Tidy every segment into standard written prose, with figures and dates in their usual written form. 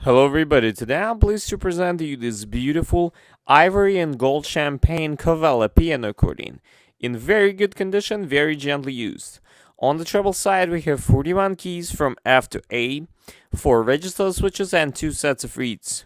Hello everybody, today I'm pleased to present to you this beautiful ivory and gold champagne Covella piano accordion. In very good condition, very gently used. On the treble side we have 41 keys from F to A, 4 register switches and 2 sets of reeds.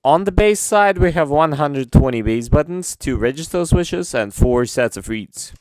On the bass side we have 120 bass buttons, 2 register switches and 4 sets of reeds.